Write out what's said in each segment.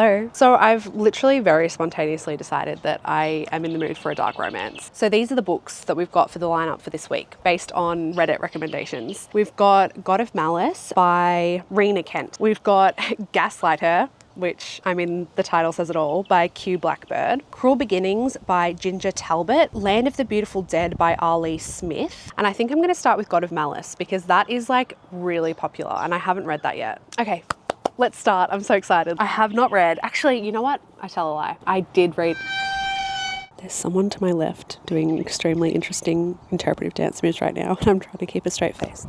Hello. So I've literally very spontaneously decided that I am in the mood for a dark romance. So these are the books that we've got for the lineup for this week based on Reddit recommendations. We've got God of Malice by Rina Kent. We've got Gaslight Her, which, I mean, the title says it all, by Q Blackbird. Cruel Beginnings by Ginger Talbot. Land of the Beautiful Dead by Ali Smith. And I think I'm going to start with God of Malice because that is like really popular and I haven't read that yet. Okay, let's start. I'm so excited. I have not read. Actually, you know what? I tell a lie. I did read. There's someone to my left doing extremely interesting interpretive dance moves right now and I'm trying to keep a straight face.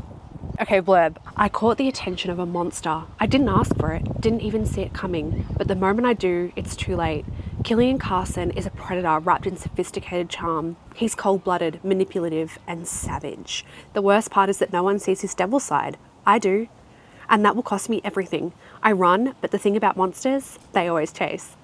Okay, blurb. I caught the attention of a monster. I didn't ask for it, didn't even see it coming, but the moment I do, it's too late. Killian Carson is a predator wrapped in sophisticated charm. He's cold-blooded, manipulative, and savage. The worst part is that no one sees his devil side. I do. And that will cost me everything. I run, but the thing about monsters, they always chase.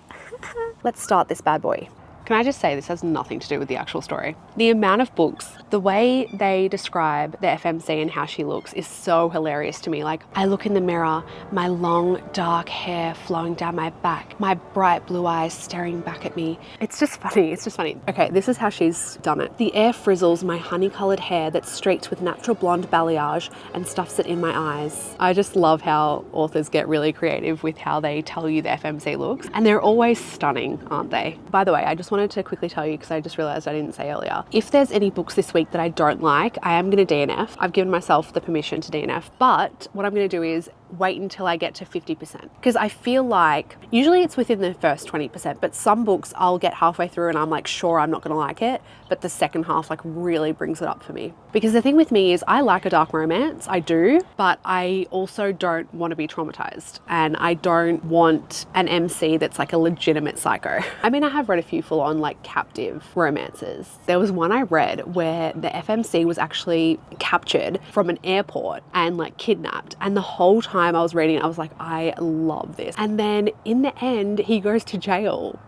Let's start this bad boy. Can I just say this has nothing to do with the actual story? The amount of books, the way they describe the FMC and how she looks is so hilarious to me. Like, I look in the mirror, my long dark hair flowing down my back, my bright blue eyes staring back at me. It's just funny, it's just funny. Okay, this is how she's done it. The air frizzles my honey-coloured hair that's streaked with natural blonde balayage and stuffs it in my eyes. I just love how authors get really creative with how they tell you the FMC looks. And they're always stunning, aren't they? By the way, I just wanted to quickly tell you, because I just realized I didn't say earlier, if there's any books this week that I don't like, I am going to DNF. I've given myself the permission to DNF, but what I'm going to do is wait until I get to 50%, because I feel like usually it's within the first 20%, but some books I'll get halfway through and I'm like, sure, I'm not going to like it, but the second half like really brings it up for me. Because the thing with me is I like a dark romance, I do, but I also don't want to be traumatized and I don't want an MC that's like a legitimate psycho. I mean, I have read a few full on like captive romances. There was one I read where the FMC was actually captured from an airport and like kidnapped, and the whole time I was reading it, I was like, I love this. And then in the end, he goes to jail.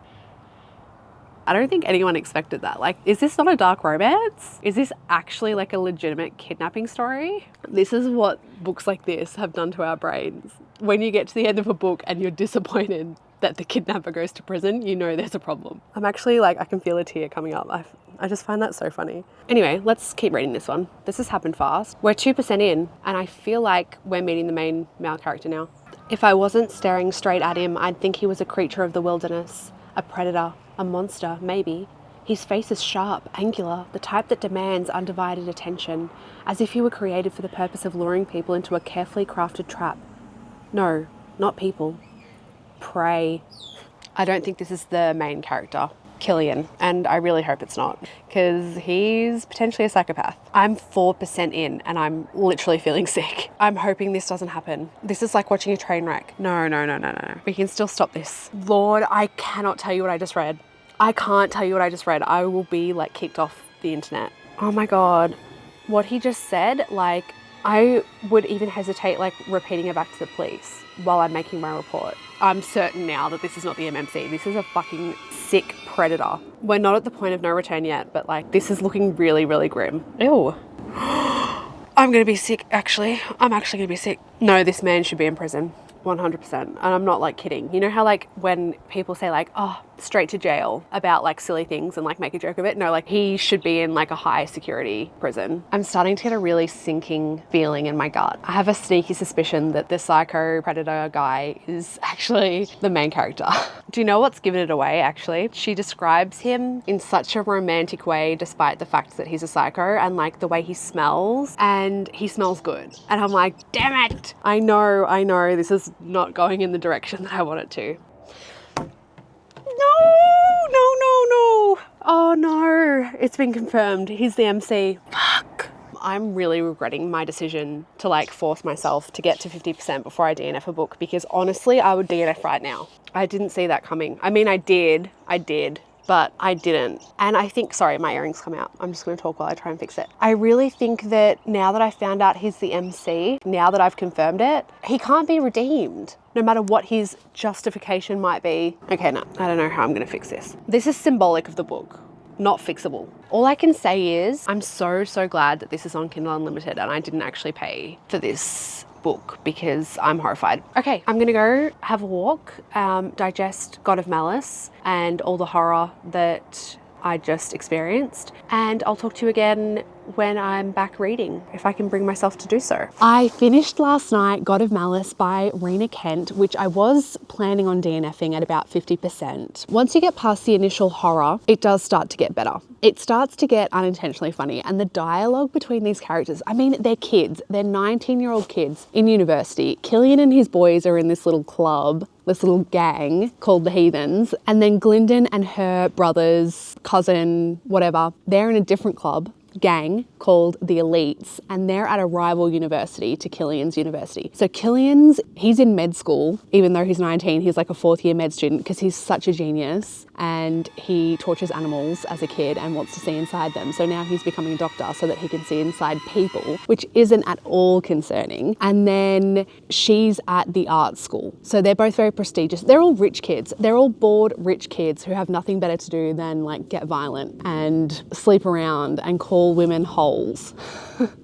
I don't think anyone expected that. Like, is this not a dark romance? Is this actually like a legitimate kidnapping story? This is what books like this have done to our brains. When you get to the end of a book and you're disappointed that the kidnapper goes to prison, you know there's a problem. I'm actually like, I can feel a tear coming up. I just find that so funny. Anyway, let's keep reading this one. This has happened fast. We're 2% in and I feel like we're meeting the main male character now. If I wasn't staring straight at him, I'd think he was a creature of the wilderness, a predator, a monster, maybe. His face is sharp, angular, the type that demands undivided attention, as if he were created for the purpose of luring people into a carefully crafted trap. No, not people. Prey. I don't think this is the main character, Killian, and I really hope it's not, because he's potentially a psychopath. I'm 4% in and I'm literally feeling sick. I'm hoping this doesn't happen. This is like watching a train wreck. No. We can still stop this. Lord, I cannot tell you what I just read. I can't tell you what I just read. I will be like kicked off the internet. Oh my God. What he just said, like, I would even hesitate like repeating it back to the police while I'm making my report. I'm certain now that this is not the MMC. This is a fucking sick predator. We're not at the point of no return yet, but like this is looking really, really grim. Ew. I'm gonna be sick, actually. I'm actually gonna be sick. No, this man should be in prison. 100%. And I'm not like kidding. You know how like when people say like, oh, straight to jail about like silly things and like make a joke of it? No, like he should be in like a high security prison. I'm starting to get a really sinking feeling in my gut. I have a sneaky suspicion that the psycho predator guy is actually the main character. Do you know what's given it away actually? She describes him in such a romantic way despite the fact that he's a psycho, and like the way he smells, and he smells good. And I'm like, damn it. I know this is not going in the direction that I want it to. No. Oh no, it's been confirmed. He's the MC. Fuck. I'm really regretting my decision to like force myself to get to 50% before I DNF a book, because honestly, I would DNF right now. I didn't see that coming. I mean, I did, but I didn't. And I think, sorry, my earrings come out. I'm just gonna talk while I try and fix it. I really think that now that I found out he's the MC, now that I've confirmed it, he can't be redeemed, no matter what his justification might be. Okay, no, I don't know how I'm gonna fix this. This is symbolic of the book, not fixable. All I can say is I'm so glad that this is on Kindle Unlimited and I didn't actually pay for this book because I'm horrified. Okay, I'm gonna go have a walk, digest God of Malice and all the horror that I just experienced, and I'll talk to you again when I'm back reading, if I can bring myself to do so. I finished last night God of Malice by Rina, which I was planning on DNFing at about 50%. Once you get past the initial horror, it does start to get better. It starts to get unintentionally funny, and the dialogue between these characters, I mean, they're kids. They're 19-year-old kids in university. Killian and his boys are in this little club, this little gang called the Heathens, and then Glyndon and her brothers, cousin, whatever, they're in a different club, gang called the Elites, and they're at a rival university to Killian's university. So he's in med school, even though he's 19, he's like a 4th year med student because he's such a genius and he tortures animals as a kid and wants to see inside them. So now he's becoming a doctor so that he can see inside people, which isn't at all concerning. And then she's at the art school. So they're both very prestigious. They're all rich kids. They're all bored rich kids who have nothing better to do than like get violent and sleep around and call women holes.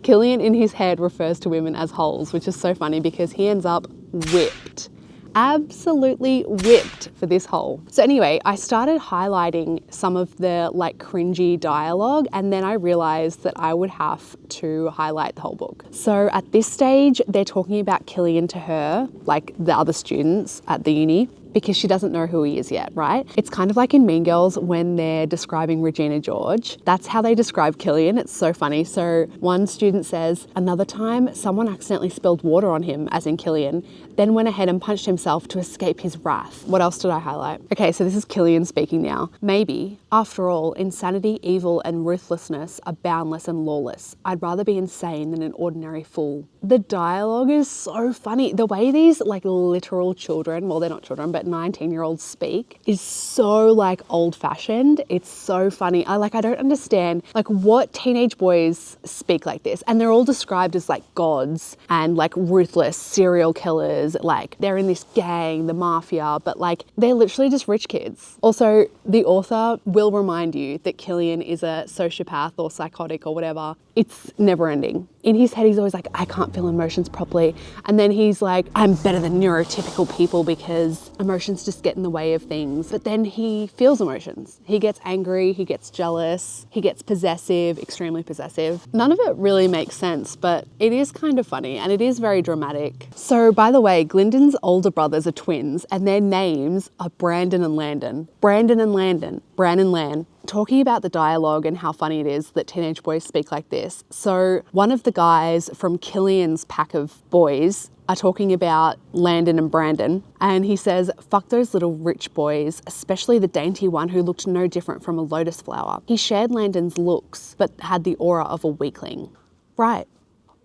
Killian in his head refers to women as holes, which is so funny because he ends up whipped. Absolutely whipped for this hole. So anyway, I started highlighting some of the like cringy dialogue, and then I realized that I would have to highlight the whole book. So at this stage, they're talking about Killian to her, like the other students at the uni, because she doesn't know who he is yet, right? It's kind of like in Mean Girls when they're describing Regina George. That's how they describe Killian. It's so funny. So one student says, another time someone accidentally spilled water on him, as in Killian, then went ahead and punched himself to escape his wrath. What else did I highlight? Okay, so this is Killian speaking now. Maybe, after all, insanity, evil, and ruthlessness are boundless and lawless. I'd rather be insane than an ordinary fool. The dialogue is so funny. The way these like literal children, well, they're not children, but 19-year-olds speak is so like old-fashioned. It's so funny. I don't understand like what teenage boys speak like this, and they're all described as like gods and like ruthless serial killers. Like they're in this gang, the mafia, but like they're literally just rich kids. Also, the author will remind you that Killian is a sociopath or psychotic or whatever. It's never ending. In his head, he's always like, I can't feel emotions properly. And then he's like, I'm better than neurotypical people because emotions just get in the way of things. But then he feels emotions. He gets angry, he gets jealous, he gets possessive, extremely possessive. None of it really makes sense, but it is kind of funny and it is very dramatic. So by the way, Glyndon's older brothers are twins and their names are Brandon and Landon. Brandon and Landon. Bran and Lan. Talking about the dialogue and how funny it is that teenage boys speak like this. So one of the guys from Killian's pack of boys are talking about Landon and Brandon, and he says, fuck those little rich boys, especially the dainty one who looked no different from a lotus flower. He shared Landon's looks, but had the aura of a weakling. Right.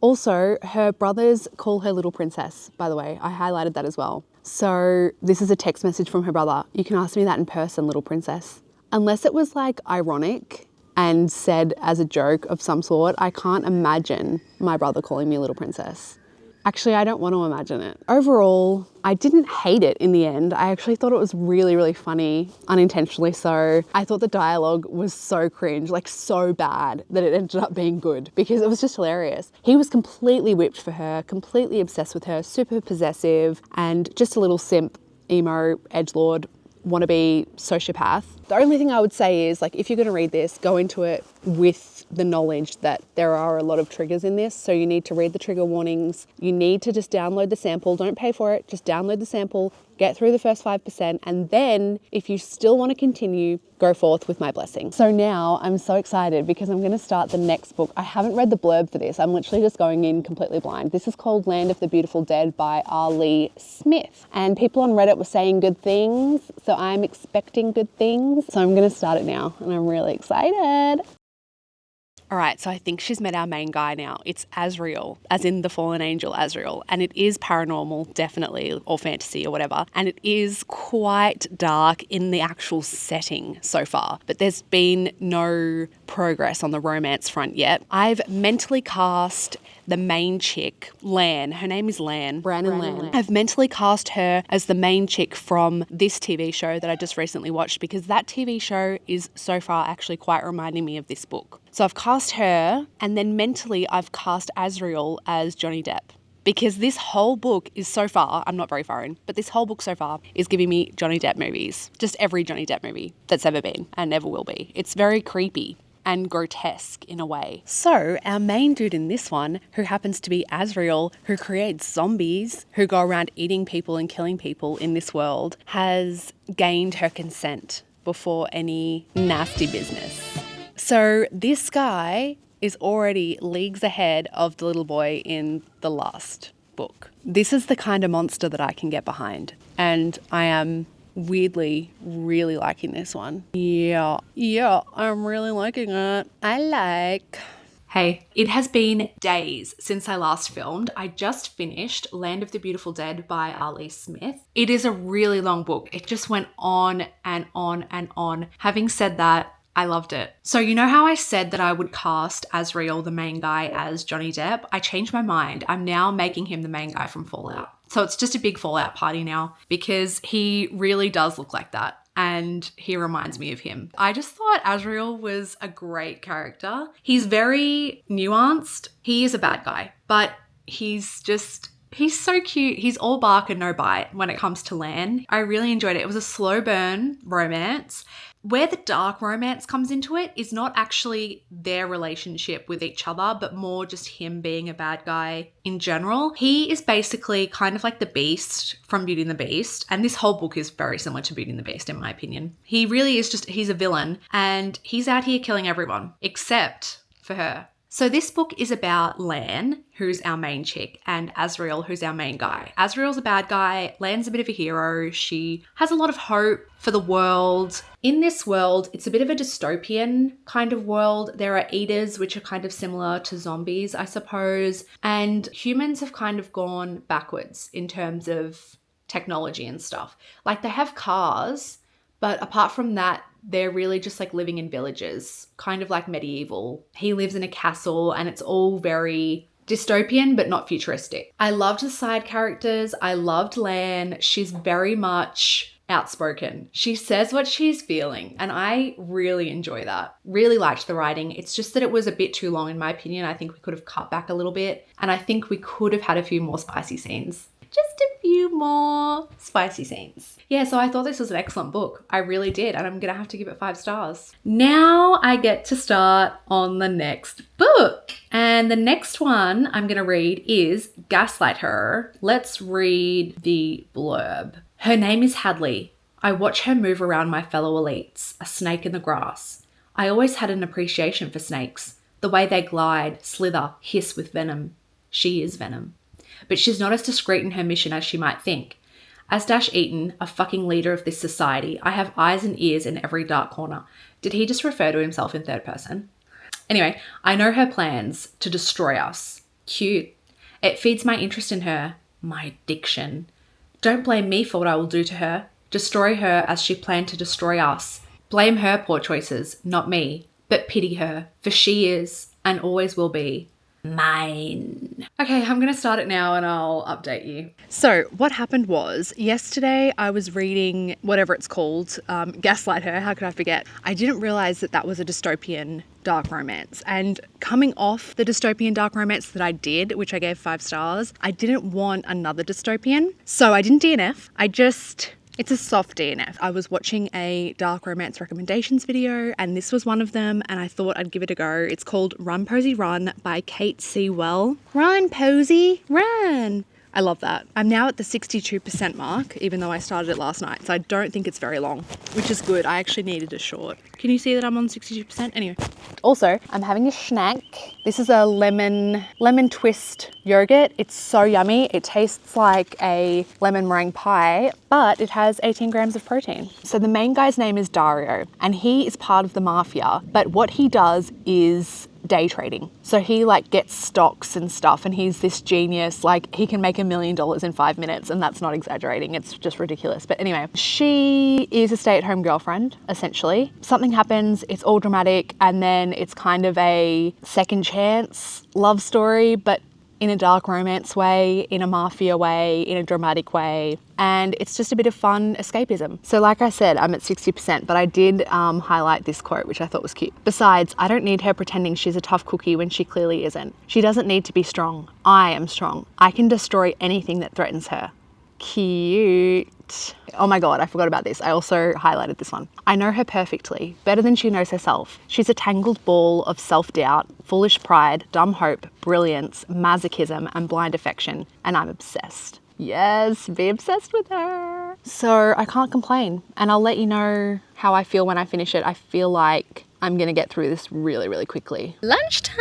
Also, her brothers call her little princess, by the way. I highlighted that as well. So this is a text message from her brother. You can ask me that in person, little princess. Unless it was like ironic and said as a joke of some sort, I can't imagine my brother calling me a little princess. Actually, I don't want to imagine it. Overall, I didn't hate it in the end. I actually thought it was really, really funny, unintentionally so. I thought the dialogue was so cringe, like so bad that it ended up being good because it was just hilarious. He was completely whipped for her, completely obsessed with her, super possessive, and just a little simp, emo, edgelord, wannabe sociopath. The only thing I would say is, like, if you're going to read this, go into it with the knowledge that there are a lot of triggers in this. So you need to read the trigger warnings. You need to just download the sample. Don't pay for it. Just download the sample, get through the first 5%. And then if you still want to continue, go forth with my blessing. So now I'm so excited because I'm going to start the next book. I haven't read the blurb for this. I'm literally just going in completely blind. This is called Land of the Beautiful Dead by R. Lee Smith. And people on Reddit were saying good things. So I'm expecting good things. So I'm going to start it now and I'm really excited. All right, so I think she's met our main guy now. It's Azrael, as in the fallen angel Azrael. And it is paranormal, definitely, or fantasy or whatever. And it is quite dark in the actual setting so far. But there's been no progress on the romance front yet. I've mentally cast the main chick, Lan. Her name is Lan. Brandon Lan. I've mentally cast her as the main chick from this TV show that I just recently watched because that TV show is so far actually quite reminding me of this book. So I've cast her, and then mentally I've cast Azrael as Johnny Depp because this whole book is so far, I'm not very far in, but this whole book so far is giving me Johnny Depp movies. Just every Johnny Depp movie that's ever been and ever will be. It's very creepy and grotesque in a way. So our main dude in this one, who happens to be Azrael, who creates zombies, who go around eating people and killing people in this world, has gained her consent before any nasty business. So this guy is already leagues ahead of the little boy in the last book. This is the kind of monster that I can get behind. And I am weirdly really liking this one. Yeah, I'm really liking it. Hey, it has been days since I last filmed. I just finished Land of the Beautiful Dead by R.L. Smith. It is a really long book. It just went on and on and on. Having said that, I loved it. So you know how I said that I would cast Azrael, the main guy, as Johnny Depp? I changed my mind. I'm now making him the main guy from Fallout. So it's just a big Fallout party now because he really does look like that. And he reminds me of him. I just thought Azrael was a great character. He's very nuanced. He is a bad guy, but he's so cute. He's all bark and no bite when it comes to Lan. I really enjoyed it. It was a slow burn romance. Where the dark romance comes into it is not actually their relationship with each other, but more just him being a bad guy in general. He is basically kind of like the Beast from Beauty and the Beast. And this whole book is very similar to Beauty and the Beast, in my opinion. He really is he's a villain and he's out here killing everyone except for her. So this book is about Lan, who's our main chick, and Azrael, who's our main guy. Azrael's a bad guy. Lan's a bit of a hero. She has a lot of hope for the world. In this world, it's a bit of a dystopian kind of world. There are eaters, which are kind of similar to zombies, I suppose. And humans have kind of gone backwards in terms of technology and stuff. Like they have cars, but apart from that, they're really just like living in villages, kind of like medieval. He lives in a castle and it's all very dystopian, but not futuristic. I loved the side characters. I loved Lan. She's very much outspoken. She says what she's feeling and I really enjoy that. Really liked the writing. It's just that it was a bit too long in my opinion. I think we could have cut back a little bit and I think we could have had a few more spicy scenes. Just a few more spicy scenes. Yeah, so I thought this was an excellent book. I really did, and I'm gonna have to give it 5 stars. Now I get to start on the next book. And the next one I'm gonna read is Gaslight Her. Let's read the blurb. Her name is Hadley. I watch her move around my fellow elites, a snake in the grass. I always had an appreciation for snakes, the way they glide, slither, hiss with venom. She is venom. But she's not as discreet in her mission as she might think. As Dash Eaton, a fucking leader of this society, I have eyes and ears in every dark corner. Did he just refer to himself in third person? Anyway, I know her plans to destroy us. Cute. It feeds my interest in her. My addiction. Don't blame me for what I will do to her. Destroy her as she planned to destroy us. Blame her poor choices, not me. But pity her, for she is, and always will be, mine. Okay, I'm going to start it now and I'll update you. So what happened was yesterday I was reading whatever it's called, Gaslight Her, how could I forget? I didn't realize that that was a dystopian dark romance, and coming off the dystopian dark romance that I did, which I gave 5 stars, I didn't want another dystopian. So I didn't DNF. It's a soft DNF. I was watching a dark romance recommendations video and this was one of them and I thought I'd give it a go. It's called Run Posie Run by Cate Sewell. Run Posie, run! I love that. I'm now at the 62% mark, even though I started it last night, so I don't think it's very long, which is good. I actually needed a short. Can you see that I'm on 62%? Anyway. Also, I'm having a snack. This is a lemon twist yogurt. It's so yummy. It tastes like a lemon meringue pie, but it has 18 grams of protein. So the main guy's name is Dario, and he is part of the mafia, but what he does is day trading. So he like gets stocks and stuff and he's this genius, like he can make $1 million in 5 minutes, and that's not exaggerating, it's just ridiculous. But anyway, she is a stay-at-home girlfriend, essentially. Something happens, it's all dramatic, and then it's kind of a second chance love story, but in a dark romance way, in a mafia way, in a dramatic way. And it's just a bit of fun escapism. So like I said, I'm at 60%, but I did highlight this quote, which I thought was cute. Besides, I don't need her pretending she's a tough cookie when she clearly isn't. She doesn't need to be strong. I am strong. I can destroy anything that threatens her. Cute. Oh my God, I forgot about this. I also highlighted this one. I know her perfectly, better than she knows herself. She's a tangled ball of self-doubt, foolish pride, dumb hope, brilliance, masochism, and blind affection, and I'm obsessed. Yes, be obsessed with her. So I can't complain, and I'll let you know how I feel when I finish it. I feel like I'm gonna get through this really, really quickly. Lunchtime!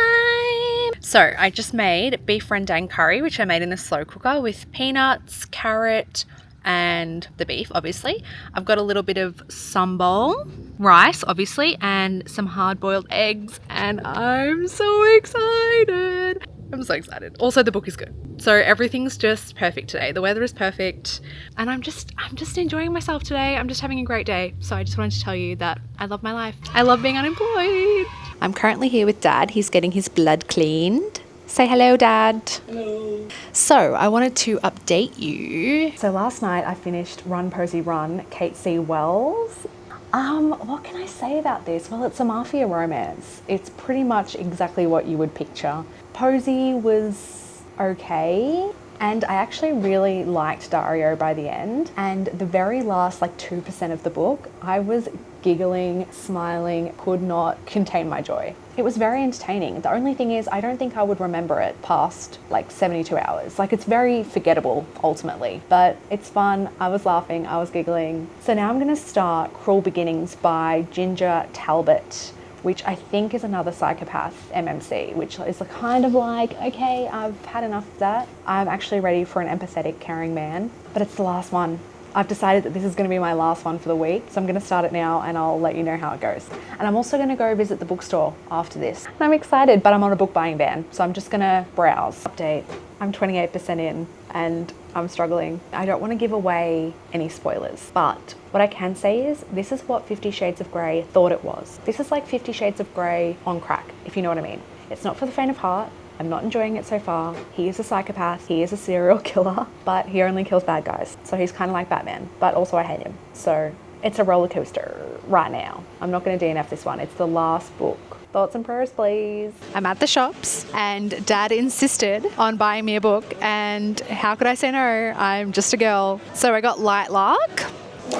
So I just made beef rendang curry, which I made in the slow cooker with peanuts, carrot, and the beef, obviously. I've got a little bit of sambal, rice, obviously, and some hard-boiled eggs, and I'm so excited. I'm so excited. Also, the book is good. So everything's just perfect today. The weather is perfect, and I'm just enjoying myself today. I'm just having a great day. So I just wanted to tell you that I love my life. I love being unemployed. I'm currently here with Dad. He's getting his blood cleaned. Say hello, Dad. Hello. So I wanted to update you. So last night I finished Run, Posie, Run, Cate C. Wells. What can I say about this? Well, it's a mafia romance. It's pretty much exactly what you would picture. Posie was okay, and I actually really liked Dario by the end. And the very last 2% of the book, I was giggling, smiling, could not contain my joy. It was very entertaining. The only thing is, I don't think I would remember it past 72 hours. It's very forgettable ultimately, but it's fun. I was laughing, I was giggling. So now I'm gonna start Cruel Beginnings by Ginger Talbot, which I think is another psychopath MMC, which is kind of okay, I've had enough of that. I'm actually ready for an empathetic, caring man, but it's the last one. I've decided that this is going to be my last one for the week, so I'm going to start it now and I'll let you know how it goes. And I'm also going to go visit the bookstore after this. And I'm excited, but I'm on a book buying ban, so I'm just going to browse. Update, I'm 28% in and I'm struggling. I don't want to give away any spoilers, but what I can say is this is what 50 Shades of Grey thought it was. This is like 50 Shades of Grey on crack, if you know what I mean. It's not for the faint of heart. I'm not enjoying it so far. He is a psychopath, he is a serial killer, but he only kills bad guys. So he's kind of like Batman, but also I hate him. So it's a roller coaster right now. I'm not gonna DNF this one. It's the last book. Thoughts and prayers, please. I'm at the shops and Dad insisted on buying me a book, and how could I say no? I'm just a girl. So I got Light Lark,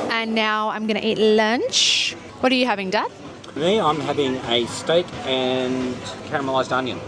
and now I'm gonna eat lunch. What are you having, Dad? Me, I'm having a steak and caramelised onion.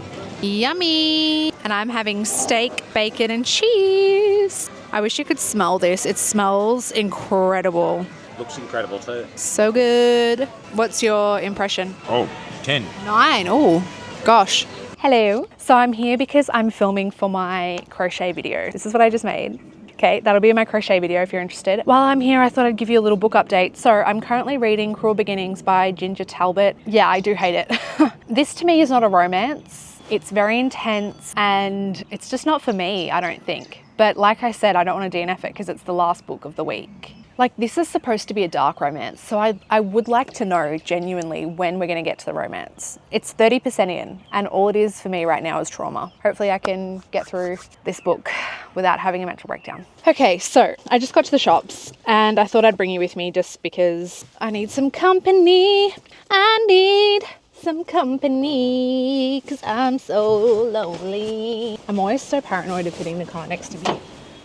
Yummy! And I'm having steak, bacon and cheese. I wish you could smell this. It smells incredible. Looks incredible too. So good. What's your impression? Oh, 10. 9. Oh, gosh. Hello. So I'm here because I'm filming for my crochet video. This is what I just made. Okay, that'll be in my crochet video if you're interested. While I'm here, I thought I'd give you a little book update. So I'm currently reading Cruel Beginnings by Ginger Talbot. Yeah, I do hate it. This to me is not a romance. It's very intense and it's just not for me, I don't think. But like I said, I don't want to DNF it because it's the last book of the week. This is supposed to be a dark romance, so I would like to know genuinely when we're going to get to the romance. It's 30% in, and all it is for me right now is trauma. Hopefully I can get through this book without having a mental breakdown. Okay, so I just got to the shops and I thought I'd bring you with me just because I need some company. I need some company because I'm so lonely. I'm always so paranoid of hitting the car next to me.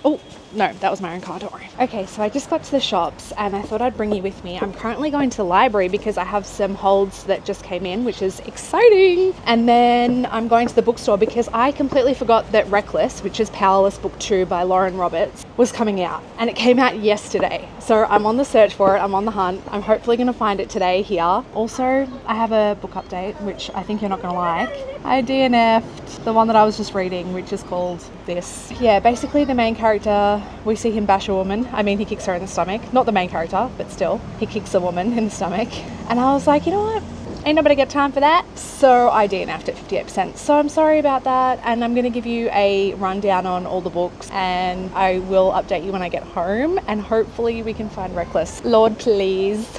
Oh, no, that was my own car, don't worry. Okay, so I just got to the shops and I thought I'd bring you with me. I'm currently going to the library because I have some holds that just came in, which is exciting. And then I'm going to the bookstore because I completely forgot that Reckless, which is Powerless Book 2 by Lauren Roberts, was coming out. And it came out yesterday. So I'm on the search for it, I'm on the hunt. I'm hopefully gonna find it today here. Also, I have a book update, which I think you're not gonna like. I DNF'd the one that I was just reading, which is called this. Yeah, basically the main character, we see him bash a woman. I mean, he kicks her in the stomach. Not the main character, but still, he kicks a woman in the stomach. And I was like, you know what? Ain't nobody got time for that. So I DNF'd at 58%. So I'm sorry about that. And I'm gonna give you a rundown on all the books and I will update you when I get home and hopefully we can find Reckless. Lord, please.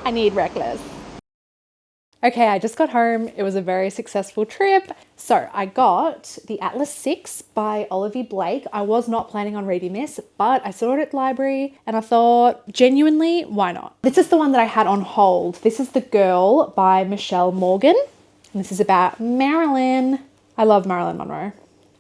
I need Reckless. Okay, I just got home. It was a very successful trip. So I got The Atlas 6 by Olivia Blake. I was not planning on reading this, but I saw it at the library and I thought, genuinely, why not? This is the one that I had on hold. This is The Girl by Michelle Morgan. And this is about Marilyn. I love Marilyn Monroe.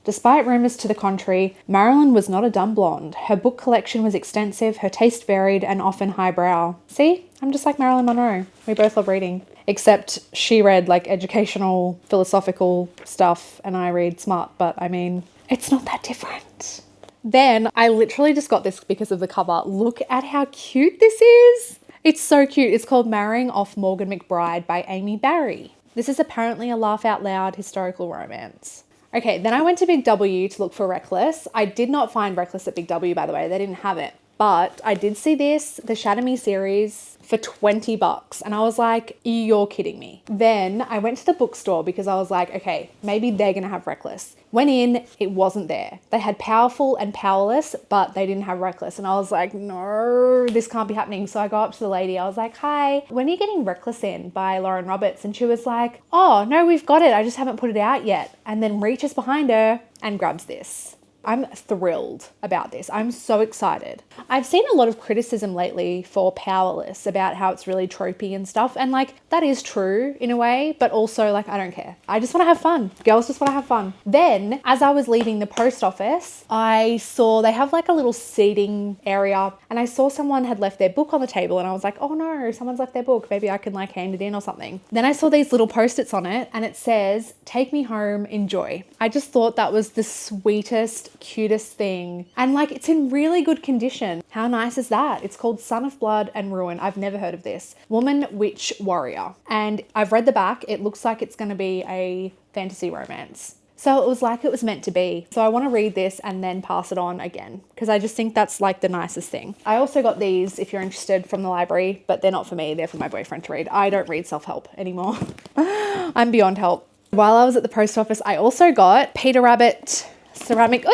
Despite rumours to the contrary, Marilyn was not a dumb blonde. Her book collection was extensive, her taste varied, and often highbrow. See? I'm just like Marilyn Monroe. We both love reading. Except she read like educational, philosophical stuff, and I read smart, but I mean, it's not that different. Then I literally just got this because of the cover. Look at how cute this is. It's so cute. It's called Marrying Off Morgan McBride by Amy Barry. This is apparently a laugh out loud historical romance. Okay, then I went to Big W to look for Reckless. I did not find Reckless at Big W, by the way. They didn't have it. But I did see this, the Shatter Me series, for $20. And I was like, you're kidding me. Then I went to the bookstore because I was like, okay, maybe they're going to have Reckless. Went in, it wasn't there. They had Powerful and Powerless, but they didn't have Reckless. And I was like, no, this can't be happening. So I go up to the lady. I was like, hi, when are you getting Reckless in by Lauren Roberts? And she was like, oh, no, we've got it. I just haven't put it out yet. And then reaches behind her and grabs this. I'm thrilled about this. I'm so excited. I've seen a lot of criticism lately for Powerless about how it's really tropey and stuff. And like, that is true in a way, but also like, I don't care. I just want to have fun. Girls just want to have fun. Then as I was leaving the post office, I saw they have like a little seating area and I saw someone had left their book on the table and I was like, oh no, someone's left their book. Maybe I can like hand it in or something. Then I saw these little post-its on it and it says, take me home, enjoy. I just thought that was the sweetest, cutest thing, and like it's in really good condition. How nice is that? It's called Son of Blood and Ruin. I've never heard of this. Woman, Witch, Warrior. And I've read the back. It looks like it's going to be a fantasy romance. So it was like it was meant to be. So I want to read this and then pass it on again because I just think that's like the nicest thing. I also got these if you're interested from the library, but they're not for me. They're for my boyfriend to read. I don't read self-help anymore. I'm beyond help. While I was at the post office, I also got Peter Rabbit ceramic,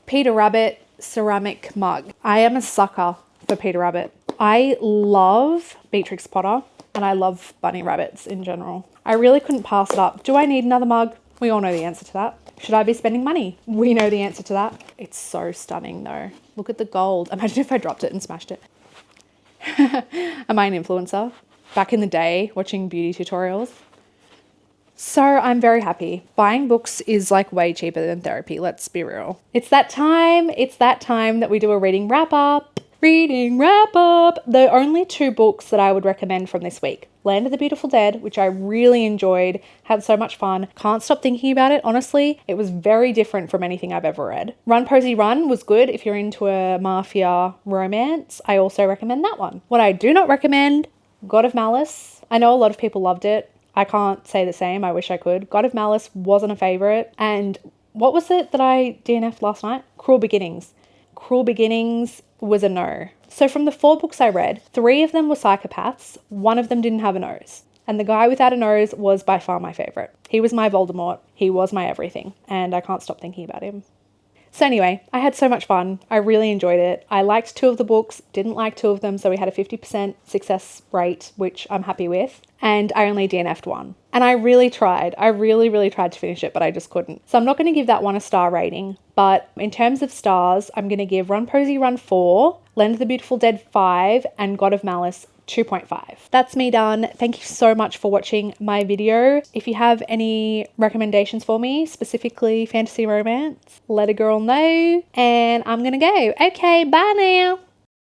Peter Rabbit ceramic mug. I am a sucker for Peter Rabbit. I love Beatrix Potter and I love bunny rabbits in general. I really couldn't pass it up. Do I need another mug? We all know the answer to that. Should I be spending money? We know the answer to that. It's so stunning though. Look at the gold. Imagine if I dropped it and smashed it. Am I an influencer? Back in the day, watching beauty tutorials. So I'm very happy. Buying books is like way cheaper than therapy. Let's be real. It's that time. It's that time that we do a reading wrap up. Reading wrap up. The only two books that I would recommend from this week. Land of the Beautiful Dead, which I really enjoyed, had so much fun. Can't stop thinking about it, honestly. It was very different from anything I've ever read. Run, Posie, Run was good if you're into a mafia romance. I also recommend that one. What I do not recommend, God of Malice. I know a lot of people loved it. I can't say the same. I wish I could. God of Malice wasn't a favorite. And what was it that I DNF'd last night? Cruel Beginnings. Cruel Beginnings was a no. So from the 4 books I read, 3 of them were psychopaths. 1 of them didn't have a nose. And the guy without a nose was by far my favorite. He was my Voldemort. He was my everything. And I can't stop thinking about him. So anyway, I had so much fun. I really enjoyed it. I liked 2 of the books, didn't like 2 of them, so we had a 50% success rate, which I'm happy with. And I only DNF'd 1. And I really tried. I really tried to finish it, but I just couldn't. So I'm not going to give that one a star rating. But in terms of stars, I'm going to give Run, Posie, Run 4, Land of the Beautiful Dead 5, and God of Malice 2.5. That's me done. Thank you so much for watching my video. If you have any recommendations for me, specifically fantasy romance, let a girl know. And I'm going to go. Okay, bye now.